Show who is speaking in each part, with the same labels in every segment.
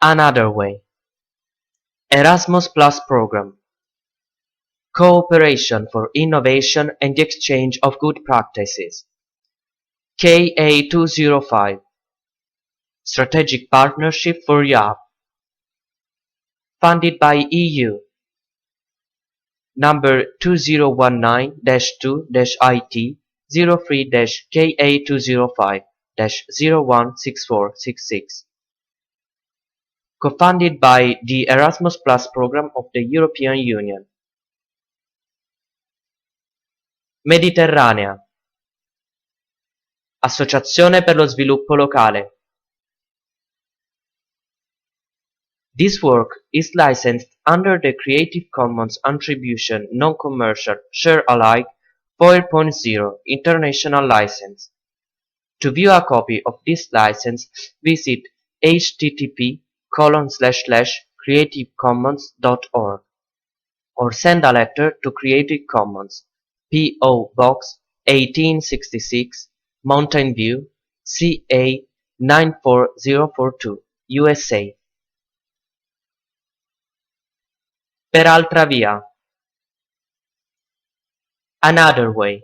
Speaker 1: Anotherway, Erasmus Plus program, cooperation for innovation and the exchange of good practices. Ka2 Strategic Partnership for Europe, funded by EU, number 2019-2-IT 03-Ka205-016466. Co-funded by the Erasmus Plus program of the European Union. Mediterranea, Associazione per lo sviluppo locale. This work is licensed under the Creative Commons Attribution Non-Commercial Share-alike 4.0 International License. To view a copy of this license, visit http://creativecommons.org or send a letter to Creative Commons, P.O. Box 1866, Mountain View, CA 94042, USA. Per altra via. Anotherway.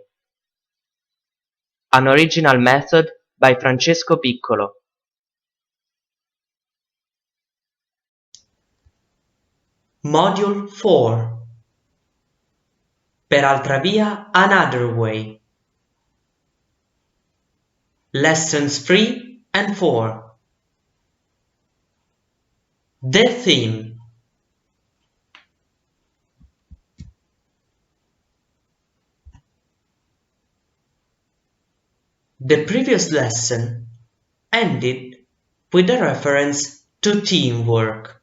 Speaker 1: An original method by Francesco Piccolo.
Speaker 2: Module 4. Per altra via, another way. Lessons 3 and 4. The theme. The previous lesson ended with a reference to teamwork.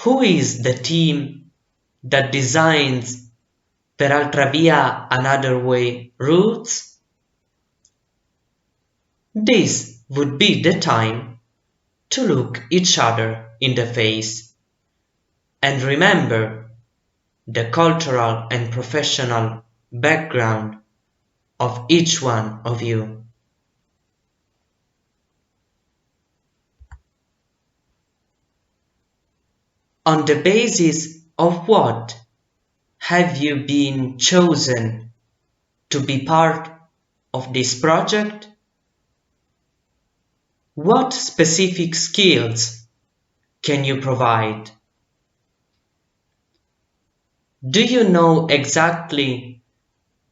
Speaker 2: Who is the team that designs Per altra via another way routes? This would be the time to look each other in the face and remember the cultural and professional background of each one of you. On the basis of what have you been chosen to be part of this project? What specific skills can you provide? Do you know exactly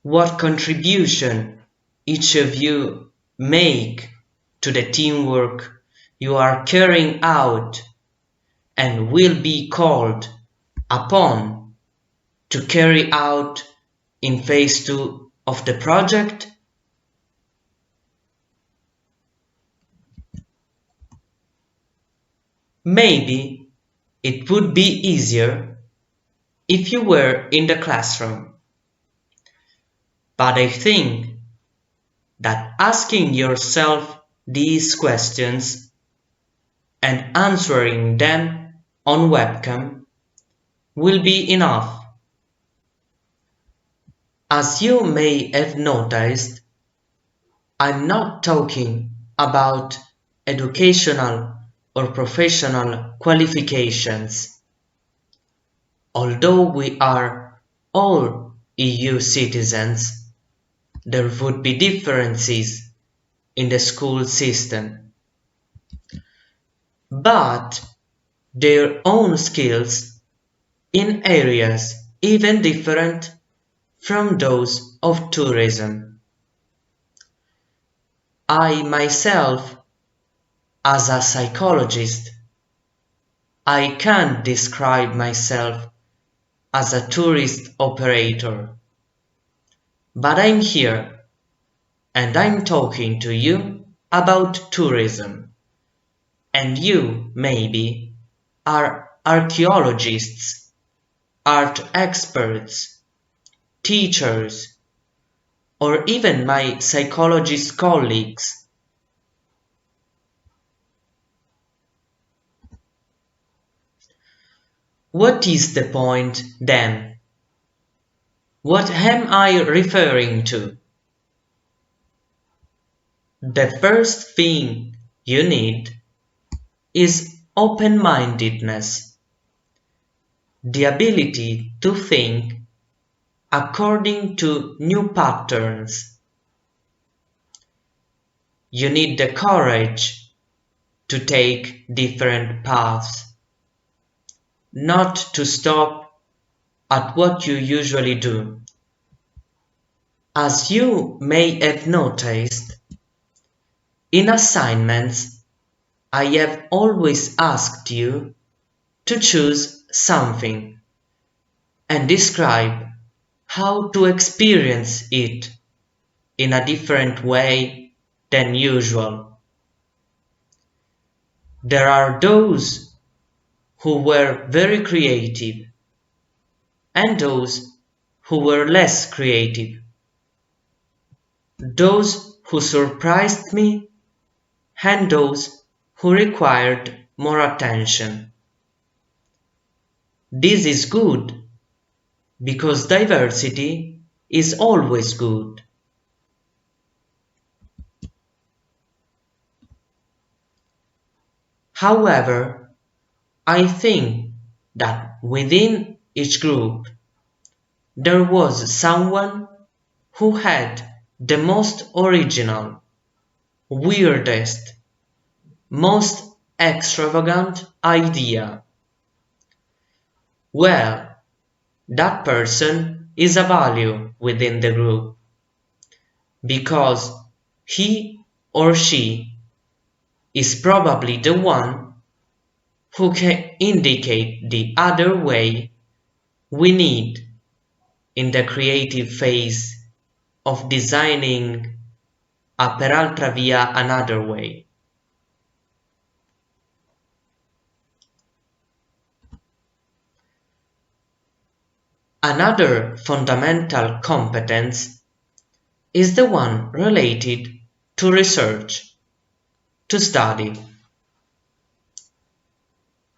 Speaker 2: what contribution each of you make to the teamwork you are carrying out and will be called upon to carry out in phase 2 of the project? Maybe it would be easier if you were in the classroom. But I think that asking yourself these questions and answering them on webcam will be enough. As you may have noticed, I'm not talking about educational or professional qualifications. Although we are all EU citizens, there would be differences in the school system, but their own skills in areas even different from those of tourism. I myself, as a psychologist, I can't describe myself as a tourist operator, but I'm here and I'm talking to you about tourism, and you, maybe, are archaeologists, art experts, teachers, or even my psychologist colleagues. What is the point then? What am I referring to? The first thing you need is open-mindedness, the ability to think according to new patterns. You need the courage to take different paths, not to stop at what you usually do. As you may have noticed, in assignments, I have always asked you to choose something and describe how to experience it in a different way than usual. There are those who were very creative and those who were less creative, those who surprised me and those who required more attention. This is good because diversity is always good. However, I think that within each group there was someone who had the most original, weirdest, most extravagant idea. Well, that person is a value within the group because he or she is probably the one who can indicate the other way we need in the creative phase of designing a peraltra via another way. Another fundamental competence is the one related to research, to study.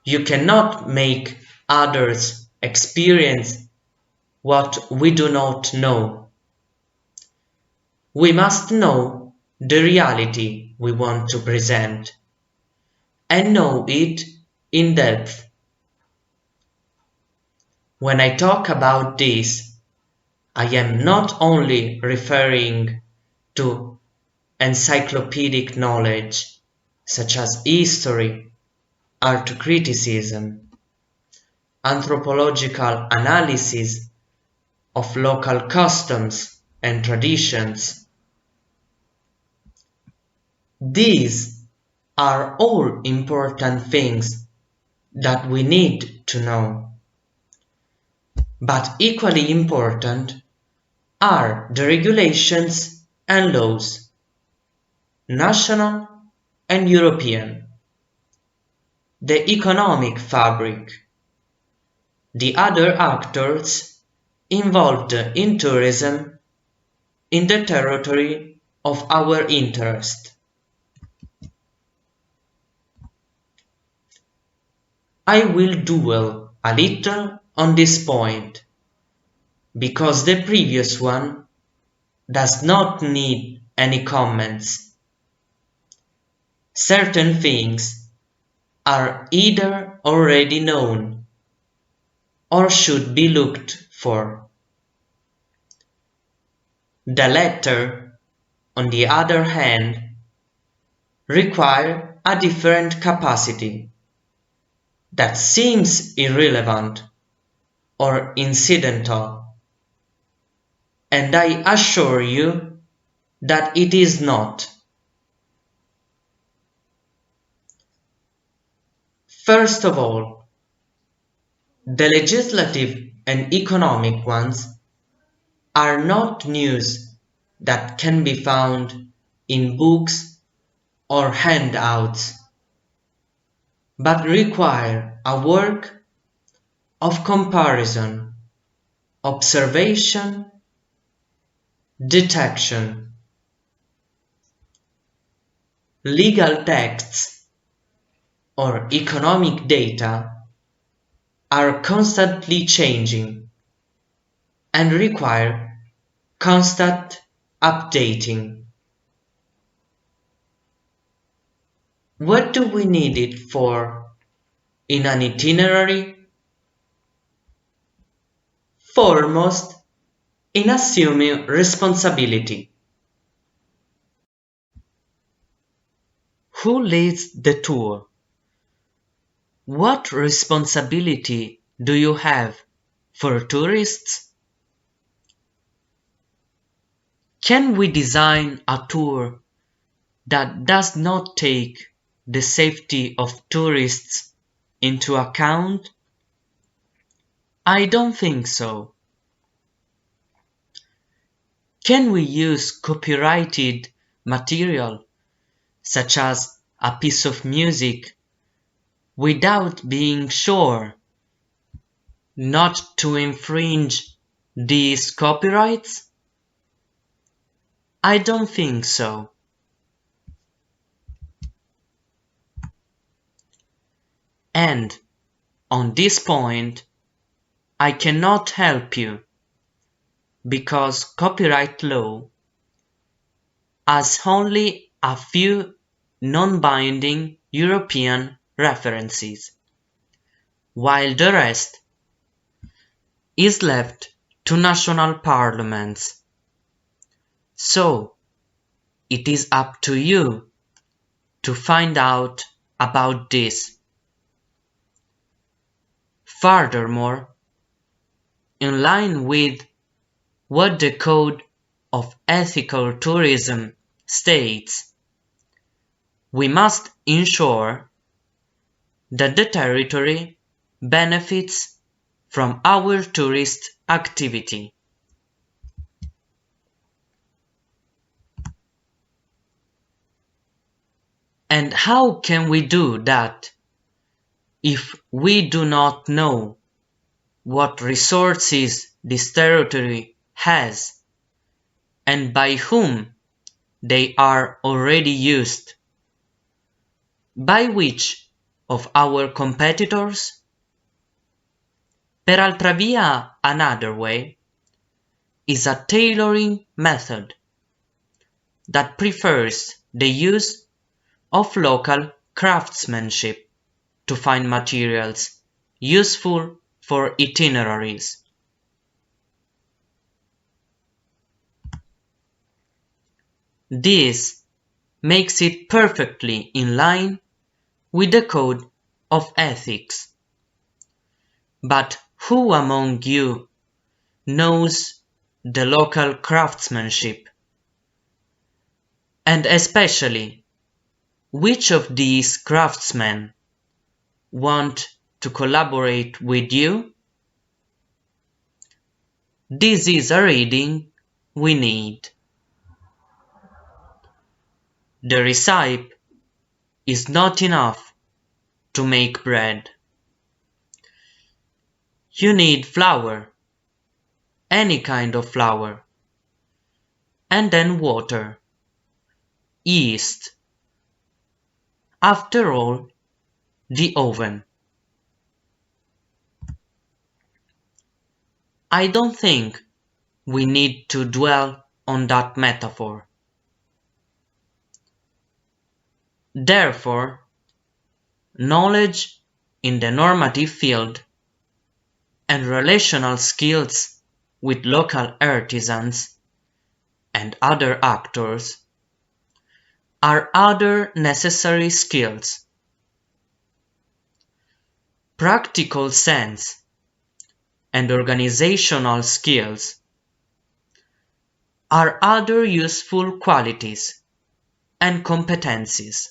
Speaker 2: You cannot make others experience what we do not know. We must know the reality we want to present and know it in depth. When I talk about this, I am not only referring to encyclopedic knowledge such as history, art criticism, anthropological analysis of local customs and traditions. These are all important things that we need to know. But equally important are the regulations and laws, national and European, the economic fabric, the other actors involved in tourism in the territory of our interest. I will dwell a little on this point because the previous one does not need any comments. Certain things are either already known or should be looked for. The latter, on the other hand, require a different capacity that seems irrelevant or incidental, and I assure you that it is not. First of all, the legislative and economic ones are not news that can be found in books or handouts, but require a work of comparison, observation, detection. Legal texts or economic data are constantly changing and require constant updating. What do we need it for in an itinerary? Foremost, in assuming responsibility. Who leads the tour? What responsibility do you have for tourists? Can we design a tour that does not take the safety of tourists into account? I don't think so. Can we use copyrighted material, such as a piece of music, without being sure not to infringe these copyrights? I don't think so. And on this point, I cannot help you because copyright law has only a few non-binding European references, while the rest is left to national parliaments. So, it is up to you to find out about this. Furthermore, in line with what the Code of Ethical Tourism states, we must ensure that the territory benefits from our tourist activity. And how can we do that if we do not know what resources this territory has and by whom they are already used? By which of our competitors? Per altra via, Anotherway is a tailoring method that prefers the use of local craftsmanship to find materials useful for itineraries. This makes it perfectly in line with the Code of Ethics. But who among you knows the local craftsmanship? And especially, which of these craftsmen want to collaborate with you? This is a reading we need. The recipe is not enough to make bread. You need flour, any kind of flour, and then water, yeast. After all, the oven. I don't think we need to dwell on that metaphor. Therefore, knowledge in the normative field and relational skills with local artisans and other actors are other necessary skills. Practical sense and organizational skills are other useful qualities and competencies.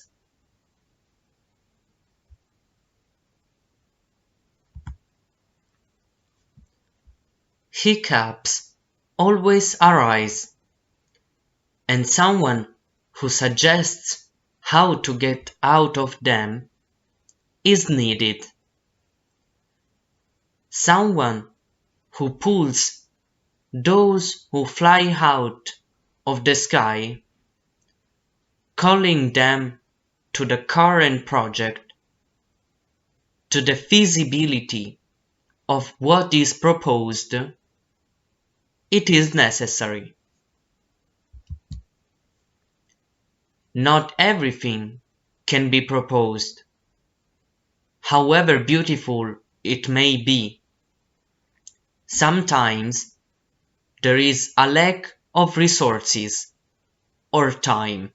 Speaker 2: Hiccups always arise, and someone who suggests how to get out of them is needed. Someone who pulls those who fly out of the sky, calling them to the current project, to the feasibility of what is proposed. It is necessary. Not everything can be proposed, however beautiful it may be. Sometimes there is a lack of resources or time.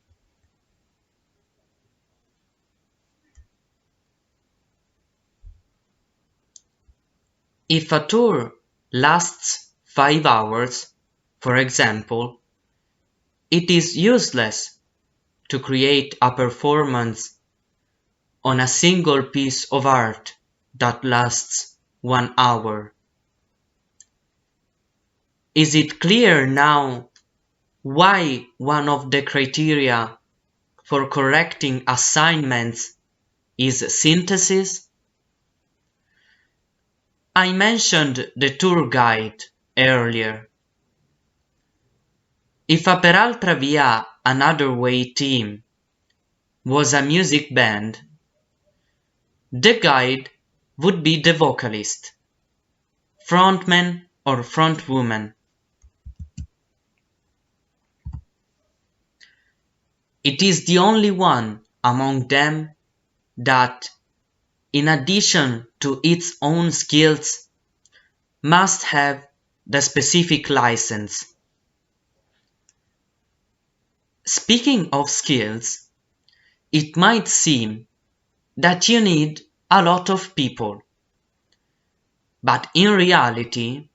Speaker 2: If a tour lasts 5 hours, for example, it is useless to create a performance on a single piece of art that lasts 1 hour. Is it clear now why one of the criteria for correcting assignments is synthesis? I mentioned the tour guide earlier. If a Peraltra Via Anotherway team was a music band, the guide would be the vocalist, frontman or frontwoman. It is the only one among them that, in addition to its own skills, must have the specific license. Speaking of skills, it might seem that you need a lot of people, but in reality,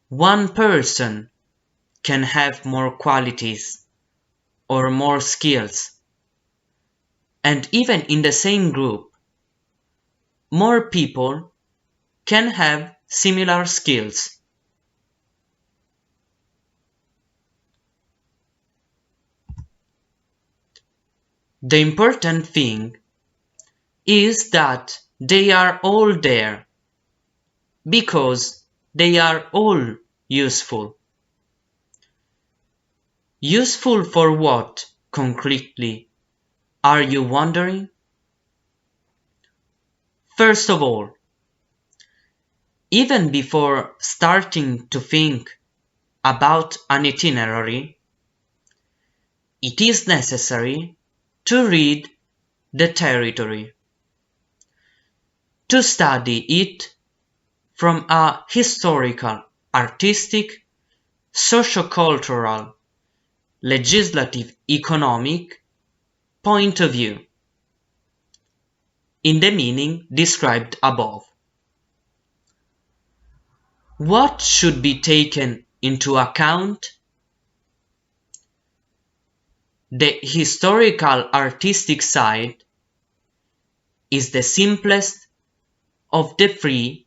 Speaker 2: one person can have more qualities or more skills, and even in the same group, more people can have similar skills. The important thing is that they are all there, because they are all useful. Useful for what, concretely, are you wondering? First of all, even before starting to think about an itinerary, it is necessary to read the territory, to study it from a historical, artistic, socio-cultural, legislative, economic point of view, in the meaning described above. What should be taken into account? The historical artistic side is the simplest of the three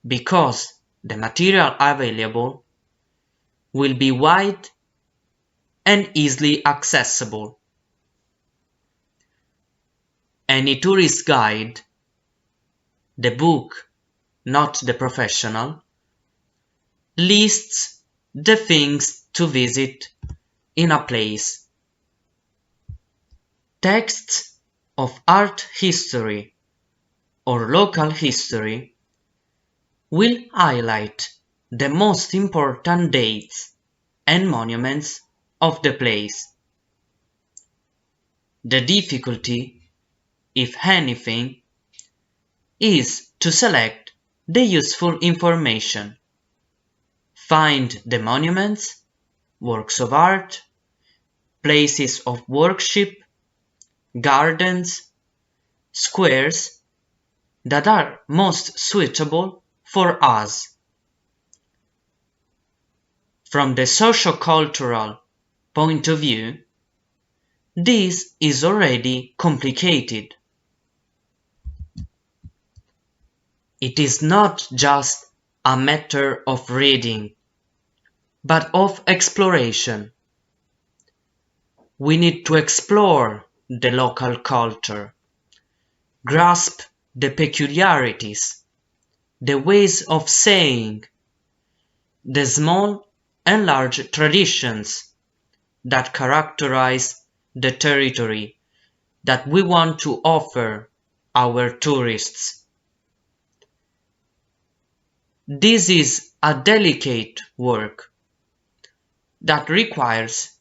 Speaker 2: because the material available will be wide and easily accessible. Any tourist guide, the book, not the professional, lists the things to visit in a place. Texts of art history or local history will highlight the most important dates and monuments of the place. The difficulty, if anything, is to select the useful information, find the monuments, works of art, places of worship, gardens, squares that are most suitable for us. From the socio-cultural point of view, this is already complicated. It is not just a matter of reading, but of exploration. We need to explore the local culture, grasp the peculiarities, the ways of saying, the small and large traditions that characterize the territory that we want to offer our tourists. This is a delicate work that requires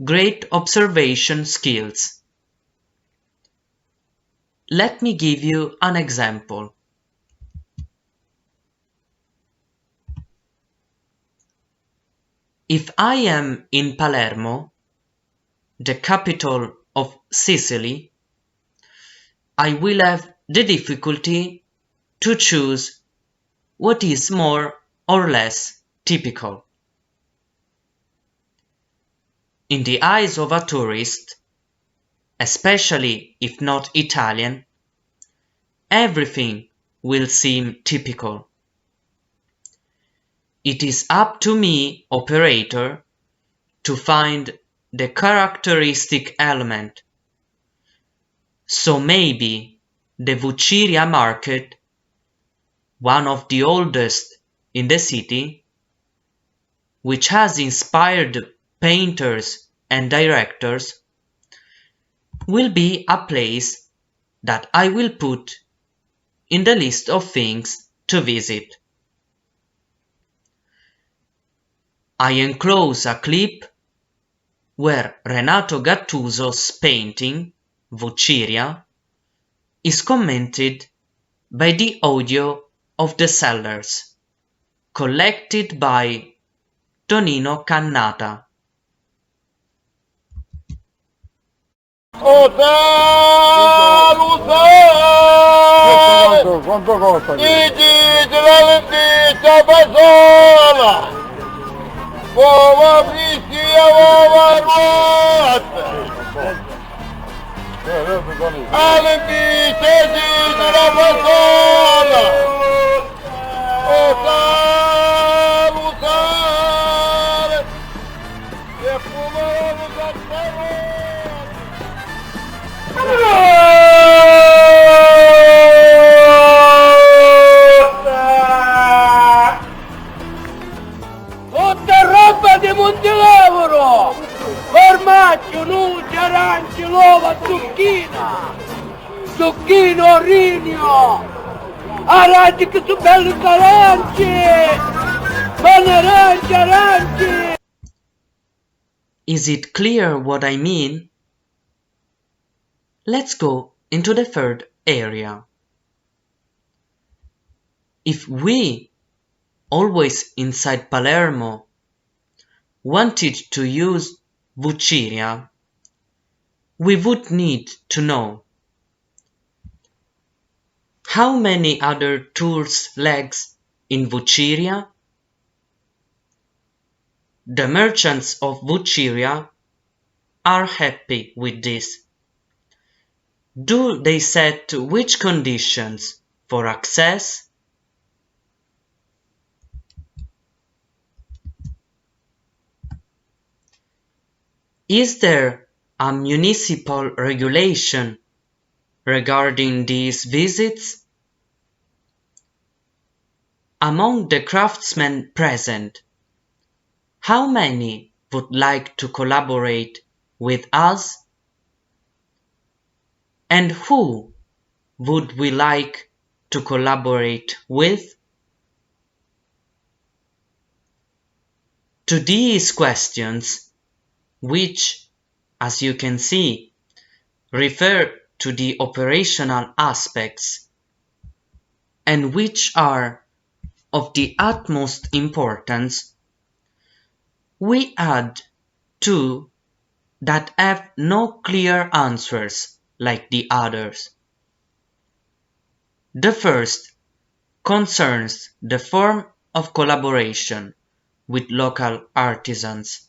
Speaker 2: great observation skills. Let me give you an example. If I am in Palermo, the capital of Sicily, I will have the difficulty to choose what is more or less typical. In the eyes of a tourist, especially if not Italian, everything will seem typical. It is up to me, operator, to find the characteristic element. So maybe the Vucciria market, one of the oldest in the city, which has inspired painters and directors, will be a place that I will put in the list of things to visit. I enclose a clip where Renato Gattuso's painting, Vucciria, is commented by the audio of the sellers, collected by Tonino Cannata.
Speaker 3: Quanto costa? Dici, la lenticchia fasola! Uova fritti, uova ruote! La lenticchia, dici, la fasola! O salutare! E fumare da tutta roba di Montelavoro! Formaggio, nuci, aranci, uova, zucchina! Zucchino, rigno! Aranci che sono belli aranci! Buone aranci, aranci!
Speaker 2: Is it clear what I mean? Let's go into the third area. If we, always inside Palermo, wanted to use Vucciria, we would need to know how many other tours legs in Vucciria. The merchants of Vucciria are happy with this. Do they set which conditions for access? Is there a municipal regulation regarding these visits? Among the craftsmen present, how many would like to collaborate with us? And who would we like to collaborate with? To these questions, which, as you can see, refer to the operational aspects and which are of the utmost importance, we add two that have no clear answers like the others. The first concerns the form of collaboration with local artisans,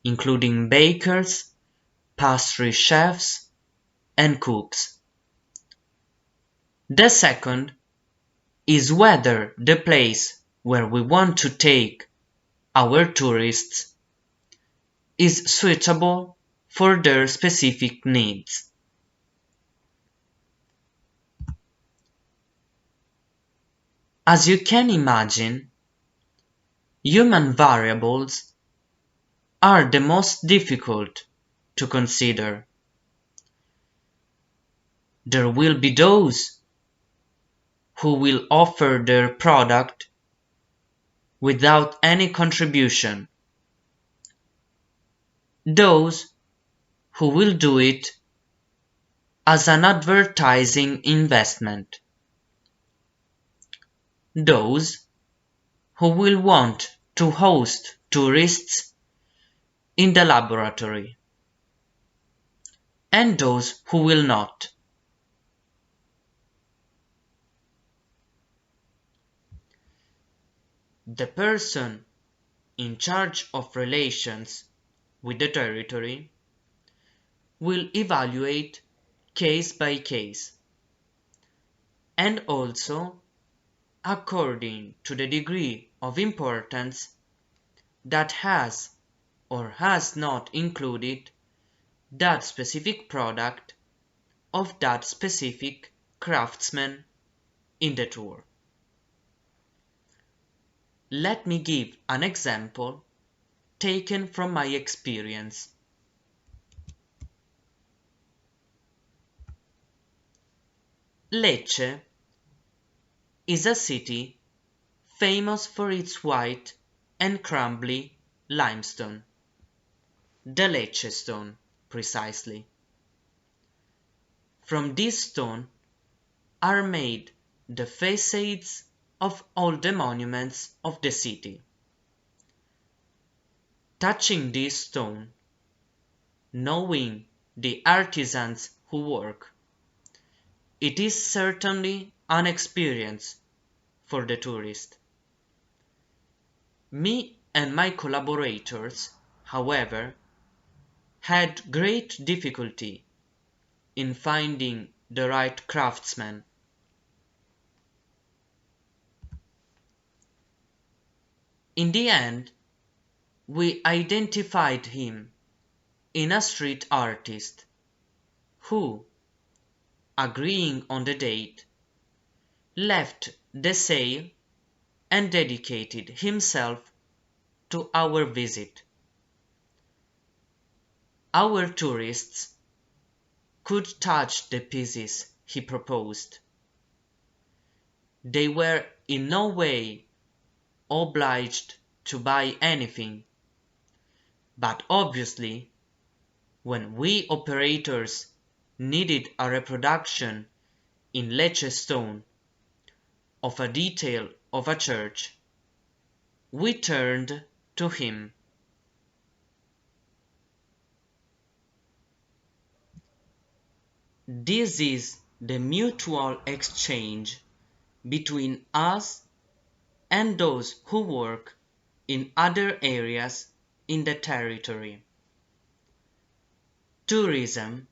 Speaker 2: including bakers, pastry chefs, and cooks. The second is whether the place where we want to take our tourists is suitable for their specific needs. As you can imagine, human variables are the most difficult to consider. There will be those who will offer their product without any contribution, those who will do it as an advertising investment. Those who will want to host tourists in the laboratory, and those who will not. The person in charge of relations with the territory will evaluate case by case, and also according to the degree of importance that has or has not included that specific product of that specific craftsman in the tour. Let me give an example taken from my experience. Lecce is a city famous for its white and crumbly limestone, the Lecce stone precisely. From this stone are made the facades of all the monuments of the city. Touching this stone, knowing the artisans who work, it is certainly an experience for the tourist. Me and my collaborators, however, had great difficulty in finding the right craftsman. In the end, we identified him in a street artist who, agreeing on the date, left the sale and dedicated himself to our visit. Our tourists could touch the pieces he proposed. They were in no way obliged to buy anything, but obviously, when we operators needed a reproduction in Lecce stone of a detail of a church, we turned to him. This is the mutual exchange between us and those who work in other areas in the territory. Tourism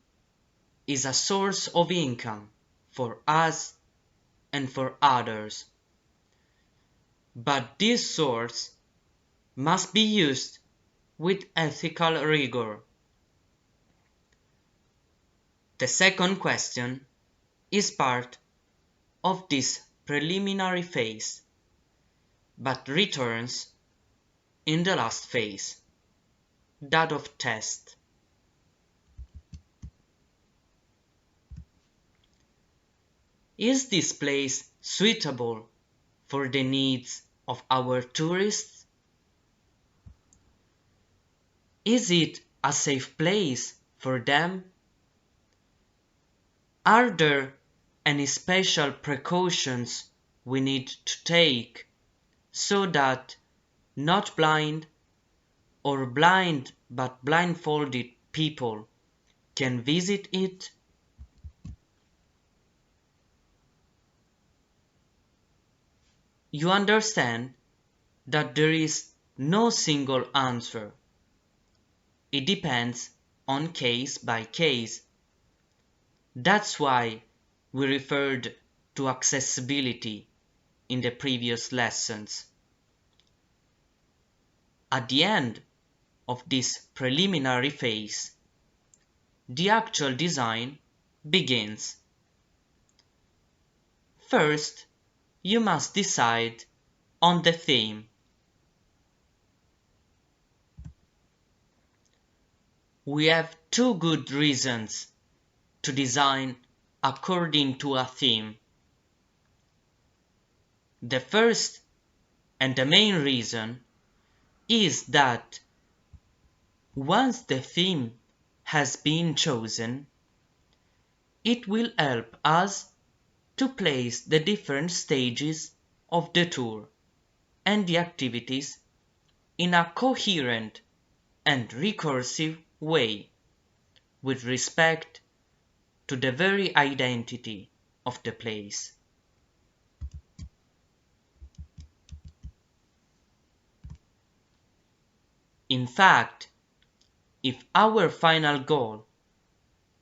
Speaker 2: is a source of income for us and for others, but this source must be used with ethical rigor. The second question is part of this preliminary phase, but returns in the last phase, that of test. Is this place suitable for the needs of our tourists? Is it a safe place for them? Are there any special precautions we need to take so that not blind or blind but blindfolded people can visit it? You understand that there is no single answer. It depends on case by case. That's why we referred to accessibility in the previous lessons. At the end of this preliminary phase, the actual design begins. First, you must decide on the theme. We have two good reasons to design according to a theme. The first and the main reason is that once the theme has been chosen, It will help us to place the different stages of the tour and the activities in a coherent and recursive way with respect to the very identity of the place. In fact, if our final goal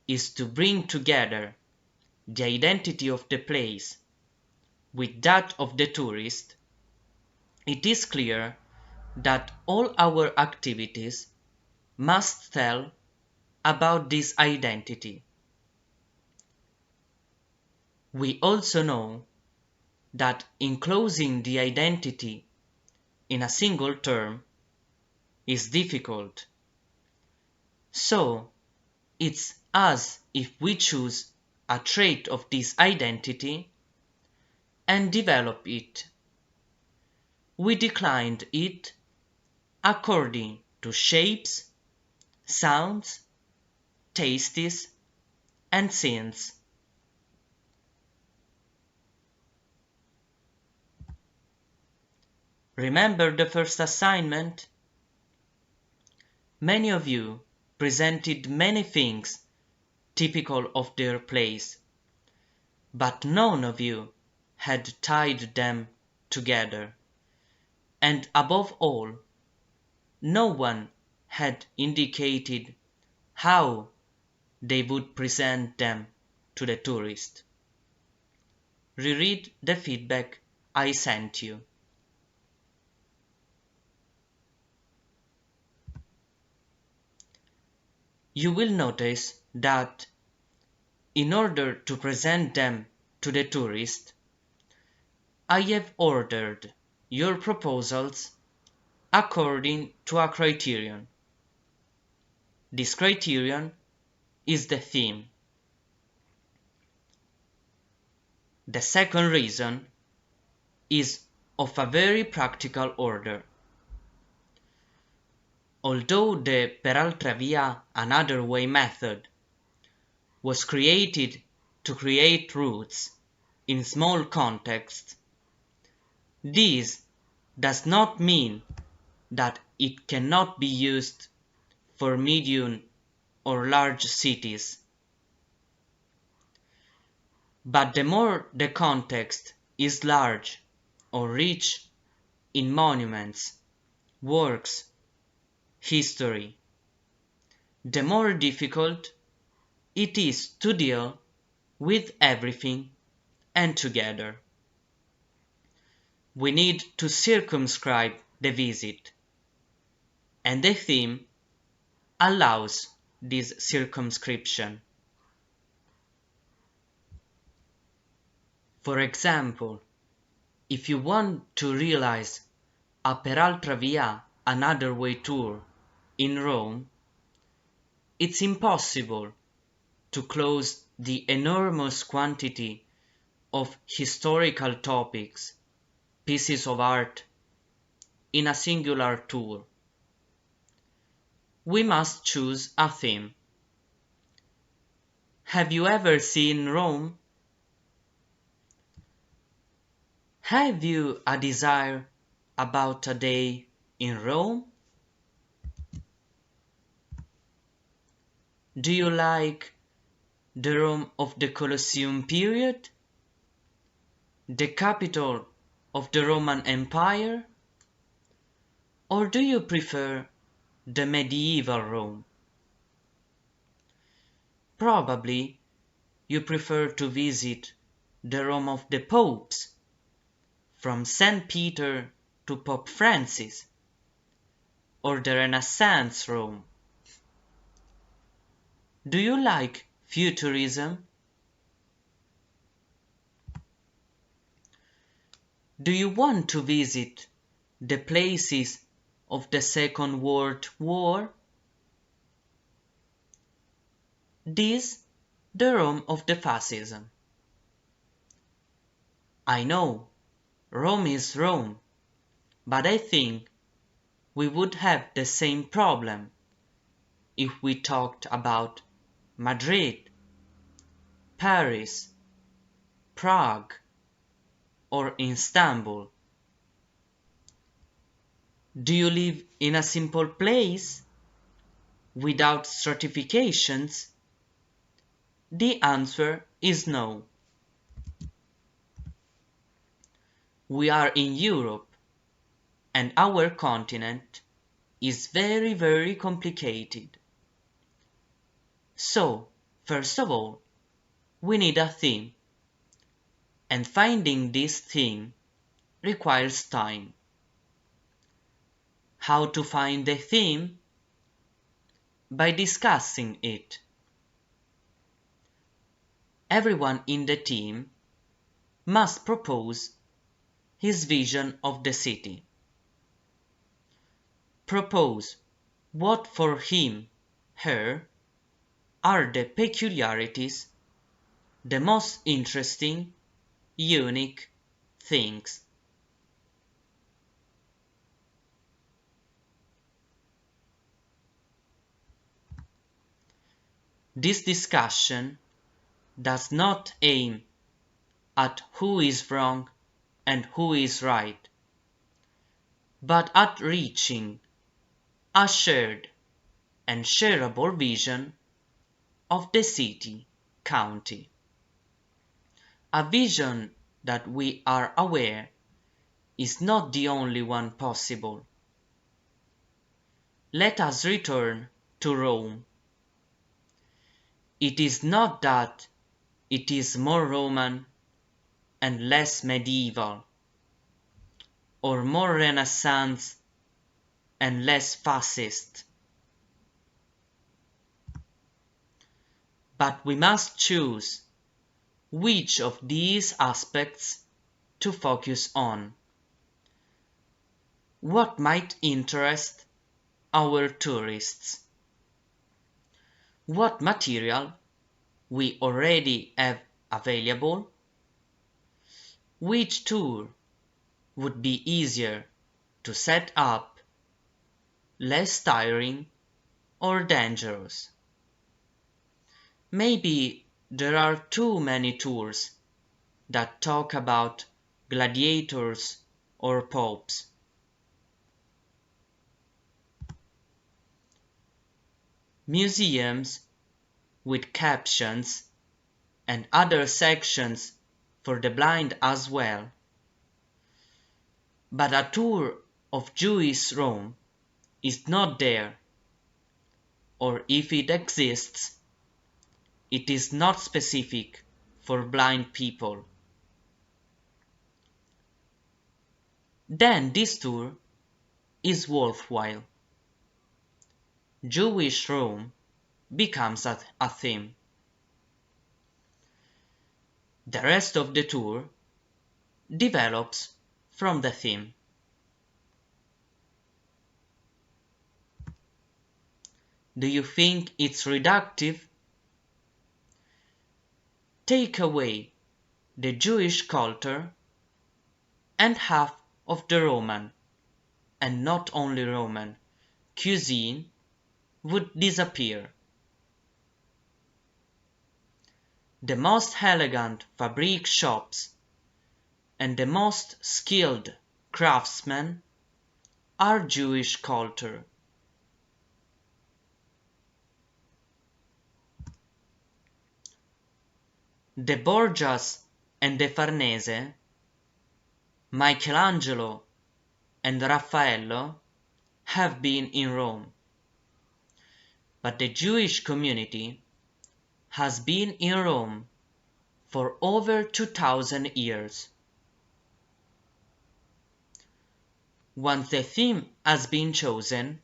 Speaker 2: is to bring together the identity of the place with that of the tourist, it is clear that all our activities must tell about this identity. We also know that enclosing the identity in a single term is difficult. So, it's as if we choose a trait of this identity and develop it. We declined it according to shapes, sounds, tastes, and scenes. Remember the first assignment? Many of you presented many things typical of their place, but none of you had tied them together, and above all, no one had indicated how they would present them to the tourist. Reread the feedback I sent you. You will notice that in order to present them to the tourist, I have ordered your proposals according to a criterion. This criterion is the theme. The second reason is of a very practical order. Although the per altra via another way method was created to create routes in small contexts, this does not mean that it cannot be used for medium or large cities. But the more the context is large or rich in monuments, works, history, the more difficult it is to deal with everything and together. We need to circumscribe the visit, and the theme allows this circumscription. For example, if you want to realize a per altra via another way tour in Rome, it's impossible to close the enormous quantity of historical topics, pieces of art, in a singular tour. We must choose a theme. Have you ever seen Rome? Have you a desire about a day in Rome? Do you like the Rome of the Colosseum period? The capital of the Roman Empire? Or do you prefer the medieval Rome? Probably you prefer to visit the Rome of the popes, from St. Peter to Pope Francis, or the Renaissance Rome. Do you like futurism? Do you want to visit the places of the Second World War? This the Rome of the fascism. I know, Rome is Rome, but I think we would have the same problem if we talked about Madrid, Paris, Prague, or Istanbul? Do you live in a simple place without stratifications? The answer is no. We are in Europe, and our continent is very, very complicated. So, first of all, we need a theme, and finding this theme requires time. How to find the theme? By discussing it. Everyone in the team must propose his vision of the city. Propose what for him, her, are the peculiarities, the most interesting, unique things. This discussion does not aim at who is wrong and who is right, but at reaching a shared and shareable vision of the city, county. A vision that we are aware is not the only one possible. Let us return to Rome. It is not that it is more Roman and less medieval, or more Renaissance and less fascist. But we must choose which of these aspects to focus on. What might interest our tourists? What material we already have available? Which tour would be easier to set up, less tiring or dangerous? Maybe there are too many tours that talk about gladiators or popes. Museums with captions and other sections for the blind as well. But a tour of Jewish Rome is not there, or if it exists, it is not specific for blind people. Then this tour is worthwhile. Jewish Rome becomes a theme. The rest of the tour develops from the theme. Do you think it's reductive? Take away the Jewish culture and half of the Roman, and not only Roman, cuisine would disappear. The most elegant fabric shops and the most skilled craftsmen are Jewish culture. The Borgias and the Farnese, Michelangelo and Raffaello have been in Rome, but the Jewish community has been in Rome for over 2000 years. Once the theme has been chosen,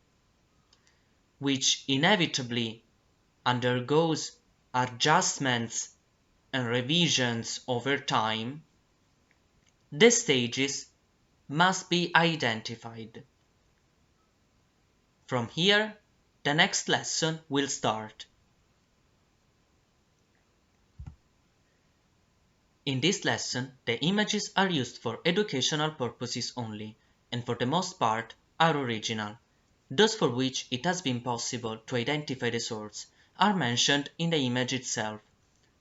Speaker 2: which inevitably undergoes adjustments and revisions over time, the stages must be identified. From here, the next lesson will start. In this lesson, the images are used for educational purposes only, and for the most part are original. Those for which it has been possible to identify the source are mentioned in the image itself.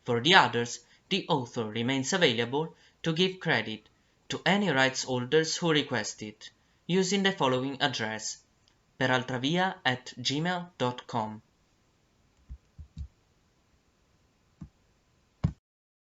Speaker 2: For the others, the author remains available to give credit to any rights holders who request it, using the following address: peraltravia@gmail.com.